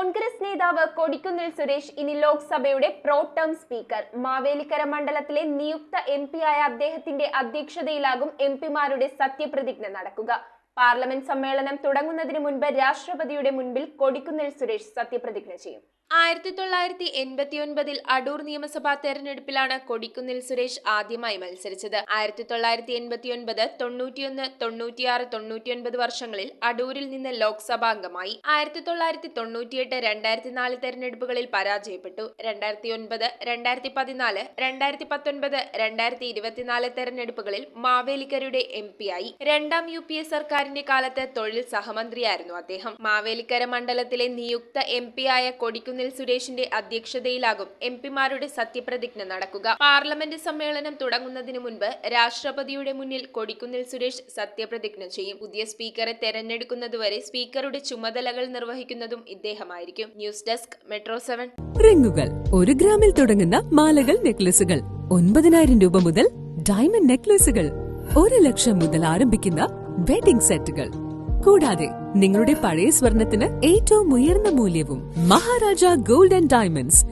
കോൺഗ്രസ് നേതാവ് കൊടിക്കുന്നിൽ സുരേഷ് ഇനി ലോക്സഭയുടെ pro term speaker. Mavelikkara മണ്ഡലത്തിലെ നിയുക്ത എംപിയായ അദ്ദേഹത്തിന്റെ അധ്യക്ഷതയിലാകും എംപിമാരുടെ സത്യപ്രതിജ്ഞ നടക്കുക. പാർലമെന്റ് സമ്മേളനം തുടങ്ങുന്നതിന് മുൻപ് രാഷ്ട്രപതിയുടെ മുൻപിൽ കൊടിക്കുന്നിൽ സുരേഷ് സത്യപ്രതിജ്ഞ ചെയ്യും. 1989 അടൂർ നിയമസഭാ തെരഞ്ഞെടുപ്പിലാണ് കൊടിക്കുന്നിൽ സുരേഷ് ആദ്യമായി മത്സരിച്ചത്. 1989, 91, 96, 99 വർഷങ്ങളിൽ അടൂരിൽ നിന്ന് ലോക്സഭാംഗമായി. 1998, 2004 തെരഞ്ഞെടുപ്പുകളിൽ പരാജയപ്പെട്ടു. 2009, 2014, 2019, 2024 തെരഞ്ഞെടുപ്പുകളിൽ മാവേലിക്കരയുടെ എംപിയായി. രണ്ടാം UPA സർക്കാരിന്റെ കാലത്ത് തൊഴിൽ സഹമന്ത്രിയായിരുന്നു അദ്ദേഹം. മാവേലിക്കര മണ്ഡലത്തിലെ നിയുക്ത എംപിയായ കൊടിക്കുന്നിൽ സുരേഷിന്റെ അധ്യക്ഷതയിലാകും എംപിമാരുടെ സത്യപ്രതിജ്ഞ നടക്കുക. പാർലമെന്റ് സമ്മേളനം തുടങ്ങുന്നതിന് മുൻപ് രാഷ്ട്രപതിയുടെ മുന്നിൽ കൊടിക്കുന്നിൽ സുരേഷ് സത്യപ്രതിജ്ഞ ചെയ്യും. പുതിയ സ്പീക്കറെ തെരഞ്ഞെടുക്കുന്നതുവരെ സ്പീക്കറുടെ ചുമതലകൾ നിർവഹിക്കുന്നതും ഇദ്ദേഹമായിരിക്കും. News desk, metro 7. റിങ്ങുകൾ 1 ഗ്രാമിൽ തുടങ്ങുന്ന മാലകൾ, നെക്ലസുകൾ 9,000 രൂപ മുതൽ ഡയമണ്ട് നെക്ലസുകൾ 1 ലക്ഷം മുതൽ ആരംഭിക്കുന്ന വെഡിംഗ് സെറ്റുകൾ. കൂടാതെ നിങ്ങളുടെ പഴയ സ്വർണത്തിന് ഏറ്റവും ഉയർന്ന മൂല്യവും. Maharaja gold and diamonds,